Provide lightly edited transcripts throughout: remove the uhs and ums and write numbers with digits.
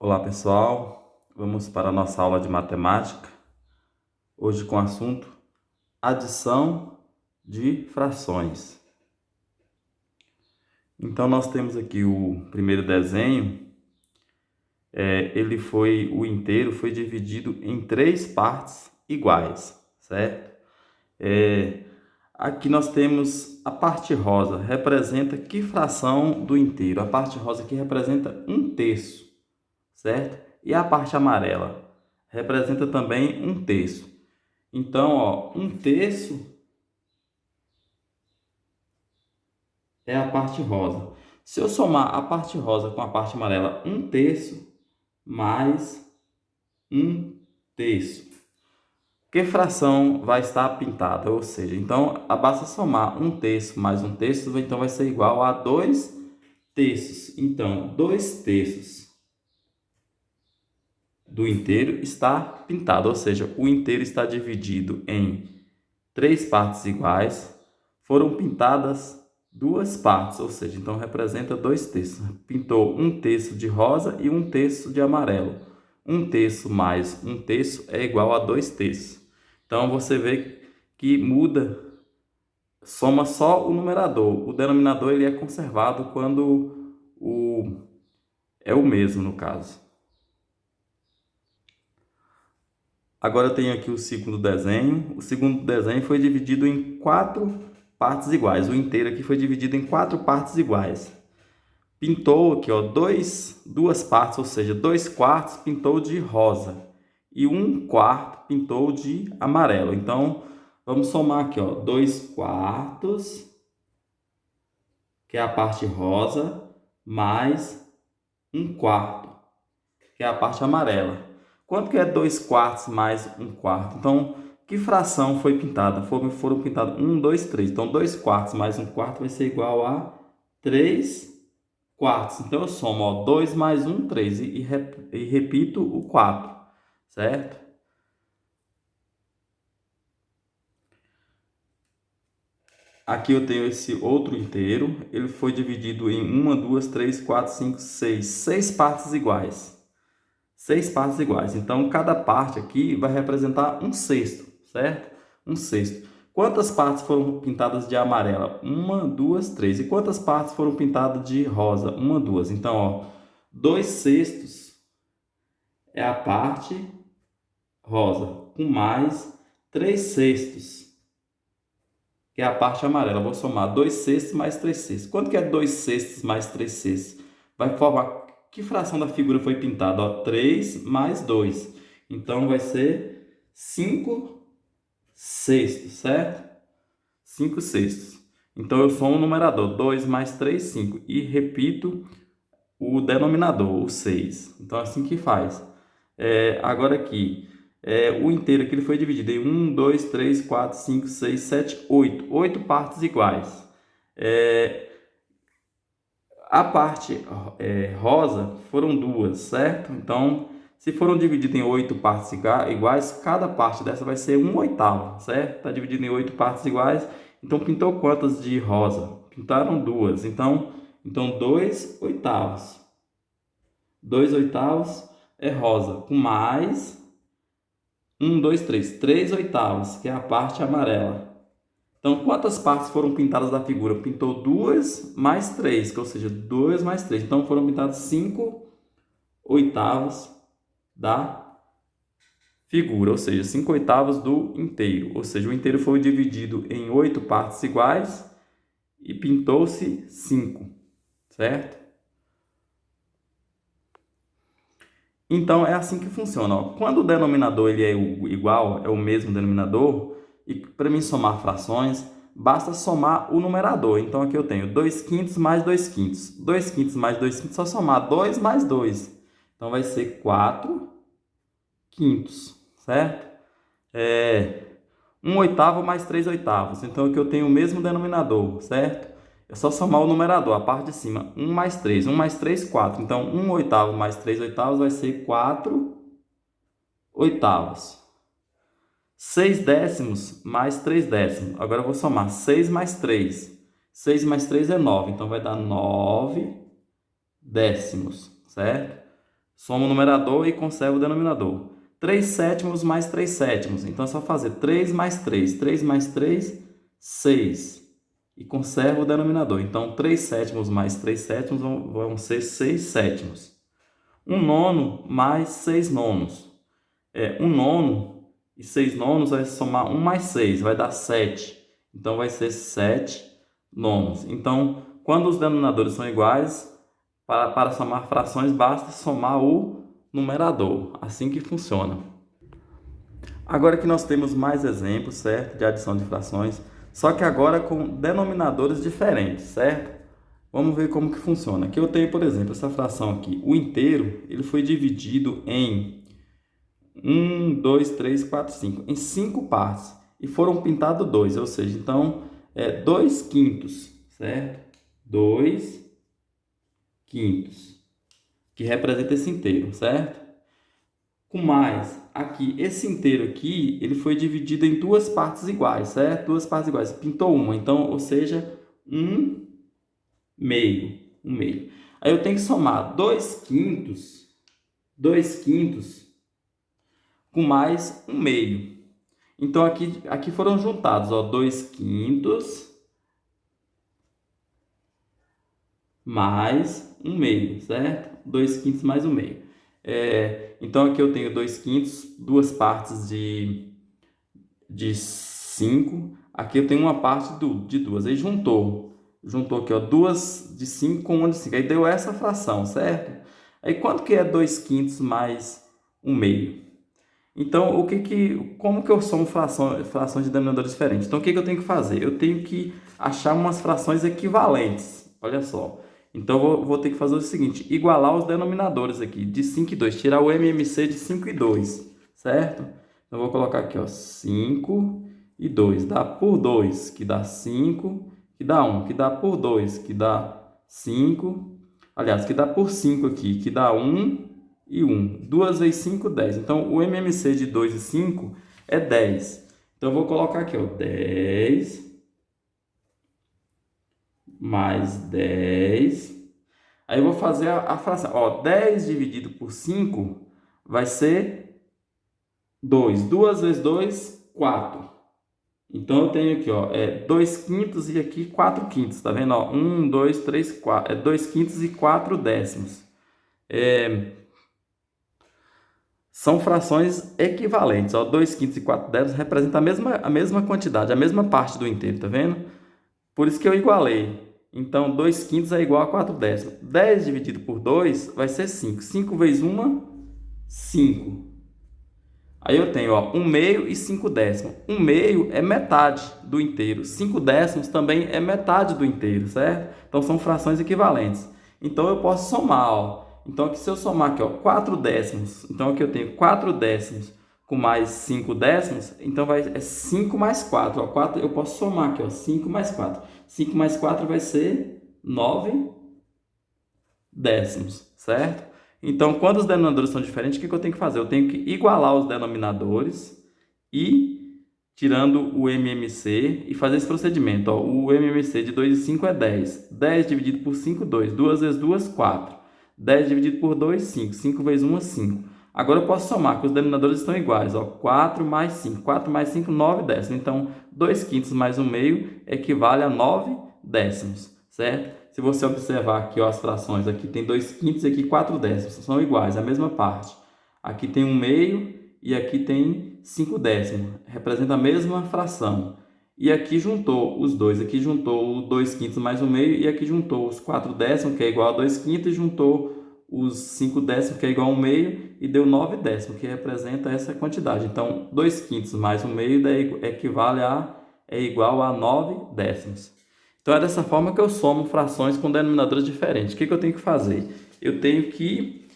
Olá pessoal, vamos para a nossa aula de matemática, hoje com o assunto adição de frações. Então nós temos aqui o primeiro desenho, o inteiro foi dividido em 3 partes iguais, certo? Aqui nós temos a parte rosa, representa que fração do inteiro? A parte rosa aqui representa 1/3, certo? E a parte amarela representa também 1/3. Então, ó, 1/3 é a parte rosa. Se eu somar a parte rosa com a parte amarela, 1/3 mais 1/3. Que fração vai estar pintada? Ou seja, então, basta somar 1/3 mais 1/3, então vai ser igual a 2/3. Então, 2/3 do inteiro está pintado, ou seja, o inteiro está dividido em 3 partes iguais, foram pintadas 2 partes, ou seja, então representa 2/3. Pintou 1/3 de rosa e 1/3 de amarelo. 1/3 mais 1/3 é igual a 2/3. Então você vê que muda, soma só o numerador. O denominador ele é conservado quando é o mesmo, no caso. Agora eu tenho aqui o segundo desenho. O segundo desenho foi dividido em 4 partes iguais. O inteiro aqui foi dividido em 4 partes iguais. Pintou aqui, ó, duas partes, ou seja, 2/4 pintou de rosa e 1/4 pintou de amarelo. Então, vamos somar aqui, ó, 2/4, que é a parte rosa, mais 1/4, que é a parte amarela. Quanto que é 2/4 mais 1/4? Então, que fração foi pintada? Foram pintadas 1, 2, 3. Então, 2/4 mais 1/4 vai ser igual a 3/4. Então, eu somo, ó, 2 mais 1, 3. E repito o 4, certo? Aqui eu tenho esse outro inteiro. Ele foi dividido em 1, 2, 3, 4, 5, 6. 6 partes iguais. 6 partes iguais. Então, cada parte aqui vai representar 1/6, certo? 1/6. Quantas partes foram pintadas de amarela? 1, 2, 3. E quantas partes foram pintadas de rosa? 1, 2. Então, ó, 2/6 é a parte rosa, com mais 3/6, que é a parte amarela. Eu vou somar 2/6 mais 3/6. Quanto que é 2/6 mais 3/6? Vai formar que fração da figura foi pintada? Ó, 3 mais 2. Então, vai ser 5/6, certo? 5/6. Então, eu somo o numerador. 2 mais 3, 5. E repito o denominador, o 6. Então, é assim que faz. Agora aqui, o inteiro aqui ele foi dividido em 1, 2, 3, 4, 5, 6, 7, 8. 8 partes iguais. A parte rosa foram 2, certo? Então, se foram divididas em 8 partes iguais, cada parte dessa vai ser 1/8, certo? Está dividido em 8 partes iguais. Então, pintou quantas de rosa? Pintaram 2. Então 2/8. 2/8 é rosa, com mais 1, 2, 3. 3/8, que é a parte amarela. Então, quantas partes foram pintadas da figura? Pintou 2 mais 3, ou seja, 2 mais 3. Então, foram pintadas 5/8 da figura, ou seja, 5/8 do inteiro. Ou seja, o inteiro foi dividido em 8 partes iguais e pintou-se 5, certo? Então, é assim que funciona, ó. Quando o denominador ele é igual, é o mesmo denominador, e para mim somar frações, basta somar o numerador. Então, aqui eu tenho 2/5 mais 2/5. 2/5 mais 2/5, só somar 2 mais 2. Então, vai ser 4/5, certo? 1/8 mais 3/8. Então, aqui eu tenho o mesmo denominador, certo? É só somar o numerador, a parte de cima. 1 mais 3. 1 mais 3, 4. Então, 1/8 mais 3/8 vai ser 4/8. 6/10 mais 3/10. Agora eu vou somar 6 mais 3. 6 mais 3 é 9. Então, vai dar 9/10, certo? Soma o numerador e conserva o denominador. 3 sétimos mais 3 sétimos. Então, é só fazer 3 mais 3. 3 mais 3, 6. E conserva o denominador. Então, 3 sétimos mais 3 sétimos vão ser 6 sétimos. 1 nono mais 6 nonos. 1 nono e 6 nonos vai somar 1 mais 6, vai dar 7. Então, vai ser 7 nonos. Então, quando os denominadores são iguais, para somar frações, basta somar o numerador. Assim que funciona. Agora que nós temos mais exemplos, certo? De adição de frações, só que agora com denominadores diferentes, certo? Vamos ver como que funciona. Aqui eu tenho, por exemplo, essa fração aqui. O inteiro, ele foi dividido em 1, 2, 3, 4, 5. Em 5 partes. E foram pintados 2, ou seja, então, 2 quintos, certo? 2 quintos, que representa esse inteiro, certo? Com mais, aqui, esse inteiro aqui, ele foi dividido em 2 partes iguais, certo? 2 partes iguais, pintou uma, então, ou seja, 1 meio, 1 meio. Aí eu tenho que somar 2 quintos com mais 1 meio. Então, aqui foram juntados, ó, 2 quintos mais 1 meio, certo? 2 quintos mais 1 meio. Então, aqui eu tenho 2 quintos, 2 partes de 5. Aqui eu tenho uma parte de 2. Aí juntou aqui, ó, 2 de 5 com 1 de 5. Aí deu essa fração, certo? Aí quanto que é 2 quintos mais 1 meio? Então, como que eu somo frações de denominadores diferentes? Então, o que eu tenho que fazer? Eu tenho que achar umas frações equivalentes. Olha só. Então, vou ter que fazer o seguinte, igualar os denominadores aqui, de 5 e 2. Tirar o MMC de 5 e 2, certo? Então, eu vou colocar aqui, ó, 5 e 2. Dá por 2, que dá 5, que dá 1. Que dá por 2, que dá 5. Aliás, que dá por 5 aqui, que dá 1 e 1. 2 vezes 5, 10. Então, o MMC de 2 e 5 é 10. Então, eu vou colocar aqui, ó, 10 mais 10. Aí eu vou fazer a fração. Ó, 10 dividido por 5 vai ser 2. 2 vezes 2, 4. Então, eu tenho aqui, ó, 2 quintos e aqui 4 quintos. Tá vendo? Ó, 1, 2, 3, 4. 2 quintos e 4 décimos. São frações equivalentes. Ó, 2 quintos e 4 décimos representam a mesma quantidade, a mesma parte do inteiro. Tá vendo? Por isso que eu igualei. Então, 2 quintos é igual a 4 décimos. 10 dividido por 2 vai ser 5. 5 vezes 1, 5. Aí eu tenho, ó, 1 meio e 5 décimos. 1 meio é metade do inteiro. 5 décimos também é metade do inteiro, certo? Então, são frações equivalentes. Então, eu posso somar, ó. Então, aqui, se eu somar aqui, ó, 4 décimos. Então, aqui eu tenho 4 décimos com mais 5 décimos. Então, é 5 mais 4. Ó, 4 eu posso somar aqui, ó, 5 mais 4. 5 mais 4 vai ser 9 décimos, certo? Então, quando os denominadores são diferentes, o que eu tenho que fazer? Eu tenho que igualar os denominadores e, tirando o MMC, e fazer esse procedimento. Ó, o MMC de 2 e 5 é 10. 10 dividido por 5, 2. 2 vezes 2, 4. 10 dividido por 2, 5. 5 vezes 1, 5. Agora eu posso somar, que os denominadores estão iguais. Ó, 4 mais 5. 4 mais 5, 9 décimos. Então, 2 quintos mais 1 meio equivale a 9 décimos, certo? Se você observar aqui, ó, as frações, aqui tem 2 quintos e aqui 4 décimos. São iguais, a mesma parte. Aqui tem 1 meio e aqui tem 5 décimos. Representa a mesma fração. E aqui juntou os dois. Aqui juntou o 2 quintos mais 1 meio e aqui juntou os 4 décimos, que é igual a 2 quintos, e juntou os 5 décimos, que é igual a 1 meio, e deu 9 décimos, que representa essa quantidade. Então, 2 quintos mais 1 meio é igual a 9 décimos. Então, é dessa forma que eu somo frações com denominadores diferentes. O que eu tenho que fazer? Eu tenho que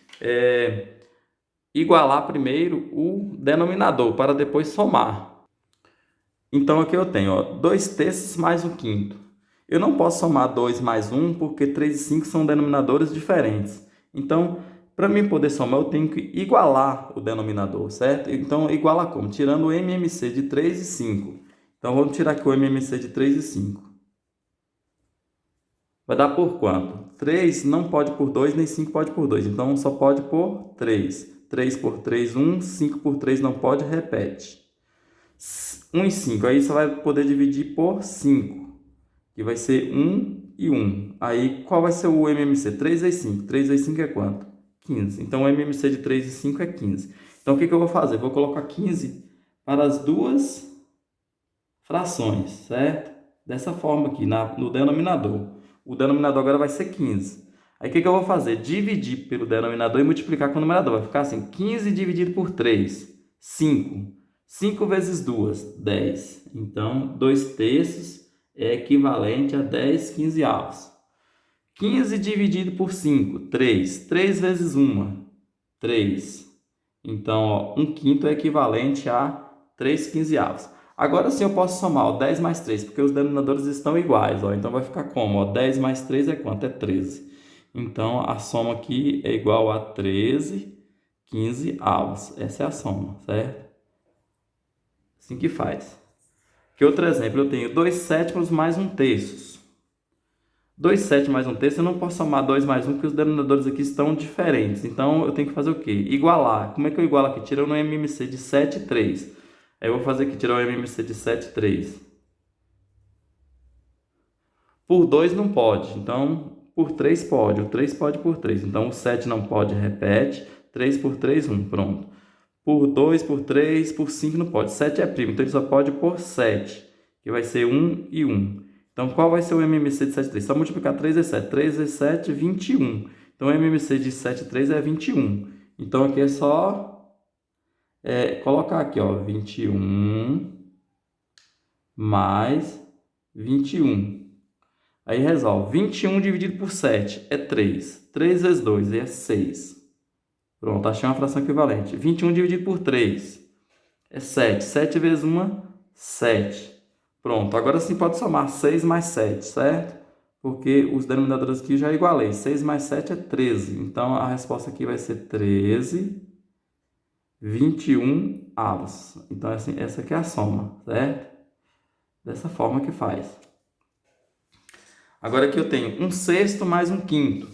igualar primeiro o denominador, para depois somar. Então, aqui eu tenho, ó, 2 terços mais 1 quinto. Eu não posso somar 2 mais 1, porque 3 e 5 são denominadores diferentes. Então, para mim poder somar, eu tenho que igualar o denominador, certo? Então, iguala como? Tirando o MMC de 3 e 5. Então, vamos tirar aqui o MMC de 3 e 5. Vai dar por quanto? 3 não pode por 2, nem 5 pode por 2. Então, só pode por 3. 3 por 3, 1. 5 por 3 não pode, repete. 1 e 5. Aí você vai poder dividir por 5. Que vai ser 1 e 1. Aí, qual vai ser o MMC? 3 vezes 5. 3 vezes 5 é quanto? 15. Então, o MMC de 3 e 5 é 15. Então, o que eu vou fazer? Vou colocar 15 para as duas frações, certo? Dessa forma aqui, no denominador. O denominador agora vai ser 15. Aí, o que eu vou fazer? Dividir pelo denominador e multiplicar com o numerador. Vai ficar assim, 15 dividido por 3, 5. 5 vezes 2, 10. Então, 2 terços é equivalente a 10 quinzeavos. 15 dividido por 5, 3. 3 vezes 1, 3. Então, ó, 1 quinto é equivalente a 3 quinzeavos. Agora sim eu posso somar, ó, 10 mais 3, porque os denominadores estão iguais. Ó. Então, vai ficar como? Ó, 10 mais 3 é quanto? É 13. Então, a soma aqui é igual a 13 quinzeavos. Essa é a soma, certo? Assim que faz. Que outro exemplo? Eu tenho 2 sétimos mais 1 terço. 2 sétimos mais 1 terço, eu não posso somar 2 mais 1, porque os denominadores aqui estão diferentes. Então, eu tenho que fazer o quê? Igualar. Como é que eu igualo aqui? Tirando o MMC de 7 e 3. Aí eu vou fazer aqui, tirar o MMC de 7 e 3. Por 2 não pode, então por 3 pode. O 3 pode por 3. Então, o 7 não pode, repete. 3 por 3, 1. Pronto. Por 2, por 3, por 5 não pode. 7 é primo, então ele só pode por 7, que vai ser 1 e 1. Então, qual vai ser o MMC de 7 e 3? Só multiplicar 3 vezes 7. 3 vezes 7, 21. Então, o MMC de 7 e 3 é 21. Então, aqui é só colocar aqui, ó, 21 mais 21. Aí, resolve. 21 dividido por 7 é 3. 3 vezes 2 é 6. Pronto, achei uma fração equivalente. 21 dividido por 3 é 7. 7 vezes 1, 7. Pronto, agora sim pode somar 6 mais 7, certo? Porque os denominadores aqui eu já igualei. 6 mais 7 é 13. Então, a resposta aqui vai ser 13, 21 avos. Então, assim, essa aqui é a soma, certo? Dessa forma que faz. Agora aqui eu tenho 1 sexto mais 1 quinto.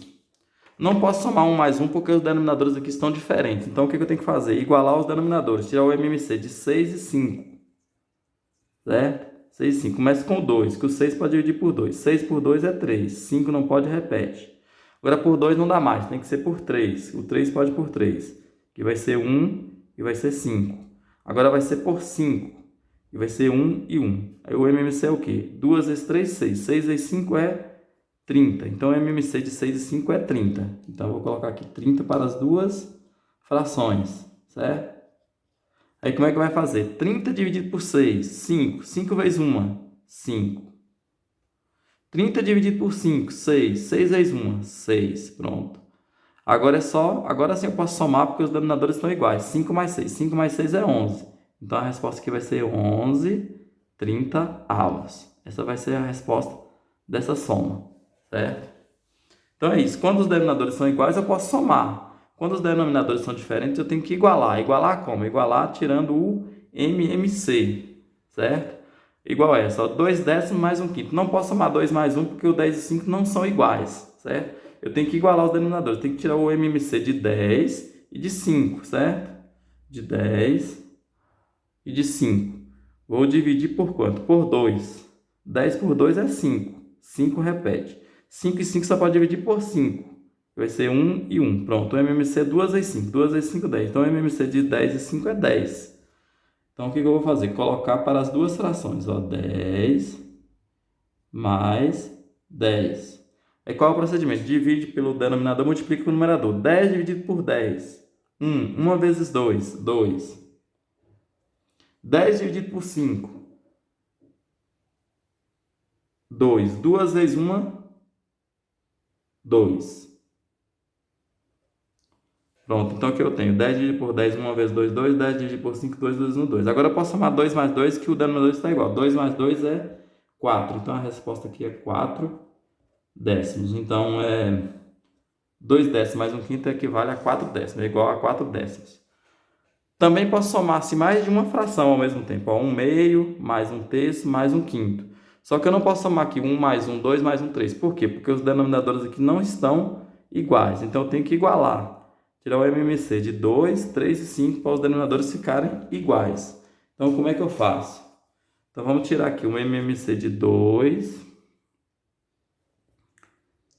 Não posso somar 1 mais 1 porque os denominadores aqui estão diferentes. Então, o que eu tenho que fazer? Igualar os denominadores. Tirar o MMC de 6 e 5. Certo? 6 e 5. Começa com 2, que o 6 pode dividir por 2. 6 por 2 é 3. 5 não pode, repete. Agora, por 2 não dá mais. Tem que ser por 3. O 3 pode por 3. Que vai ser 1 e vai ser 5. Agora, vai ser por 5. E vai ser 1 e 1. Aí, o MMC é o quê? 2 vezes 3, 6. 6 vezes 5 é 30. Então, o MMC de 6 e 5 é 30. Então, eu vou colocar aqui 30 para as duas frações, certo? Aí, como é que vai fazer? 30 dividido por 6, 5. 5 vezes 1, 5. 30 dividido por 5, 6. 6 vezes 1, 6. Pronto. Agora sim eu posso somar porque os denominadores estão iguais. 5 mais 6. 5 mais 6 é 11. Então, a resposta aqui vai ser 11 30avos. Essa vai ser a resposta dessa soma, certo? Então, é isso. Quando os denominadores são iguais, eu posso somar. Quando os denominadores são diferentes, eu tenho que igualar. Igualar como? Igualar tirando o MMC, certo? Igual a essa, ó, 2 décimos mais 1 quinto. Não posso somar 2 mais 1 porque o 10 e 5 não são iguais, certo? Eu tenho que igualar os denominadores. Tenho que tirar o MMC de 10 e de 5, certo? De 10 e de 5. Vou dividir por quanto? Por 2. 10 por 2 é 5. 5 repete. 5 e 5 só pode dividir por 5. Vai ser 1 e 1. Pronto, o MMC é 2 vezes 5. 2 vezes 5, 10. Então, o MMC de 10 e 5 é 10. Então, o que eu vou fazer? Colocar para as duas frações. Ó, 10 mais 10. Aí, qual é o procedimento? Divide pelo denominador, multiplica com o numerador. 10 dividido por 10. 1. 1 vezes 2. 2. 10 dividido por 5. 2. 2 vezes 1. 2. Pronto, então aqui eu tenho 10 dividido por 10, 1 vezes 2, 2. 10 dividido por 5, 2 vezes 1, 2. Agora eu posso somar 2 mais 2, que o denominador está igual. 2 mais 2 é 4. Então, a resposta aqui é 4 décimos. Então, 2 décimos mais 1 quinto equivale a 4 décimos. É igual a 4 décimos. Também posso somar-se mais de uma fração ao mesmo tempo. Ó, 1 meio, mais 1 terço, mais 1 quinto. Só que eu não posso somar aqui 1 mais 1, 2 mais 1, 3. Por quê? Porque os denominadores aqui não estão iguais. Então, eu tenho que igualar. Tirar o MMC de 2, 3 e 5 para os denominadores ficarem iguais. Então, como é que eu faço? Então, vamos tirar aqui o MMC de 2,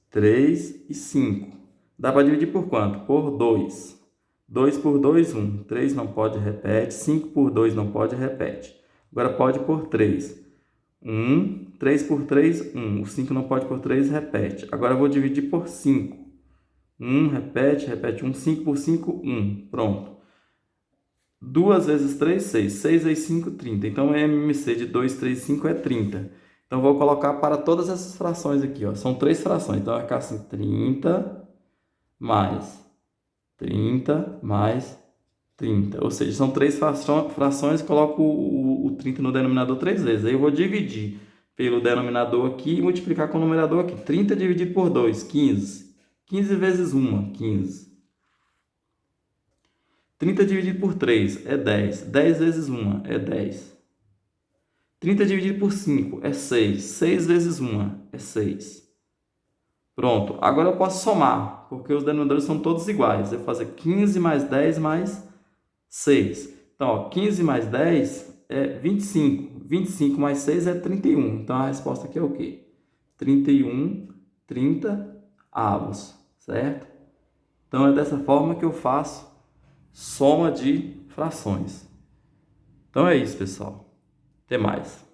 3 e 5. Dá para dividir por quanto? Por 2. 2 por 2, 1. 3 não pode, repete. 5 por 2 não pode, repete. Agora pode por 3. 1. 3 por 3, 1. O 5 não pode por 3, repete. Agora eu vou dividir por 5. 1, repete, repete. 1. 5 por 5, 1. Pronto. 2 vezes 3, 6. 6 vezes 5, 30. Então, MMC de 2, 3 e 5 é 30. Então, vou colocar para todas essas frações aqui, ó. São 3 frações. Então, vai ficar assim, 30 mais 30 mais 30. Ou seja, são 3 frações, coloco o 30 no denominador 3 vezes. Aí eu vou dividir pelo denominador aqui e multiplicar com o numerador aqui. 30 dividido por 2, 15. 15 vezes 1, 15. 30 dividido por 3 é 10. 10 vezes 1 é 10. 30 dividido por 5 é 6. 6 vezes 1 é 6. Pronto. Agora eu posso somar, porque os denominadores são todos iguais. Eu vou fazer 15 mais 10 mais 6. Então, ó, 15 mais 10 é 25. 25 mais 6 é 31. Então, a resposta aqui é o quê? 31, 30 avos, certo? Então, é dessa forma que eu faço soma de frações. Então, é isso, pessoal. Até mais.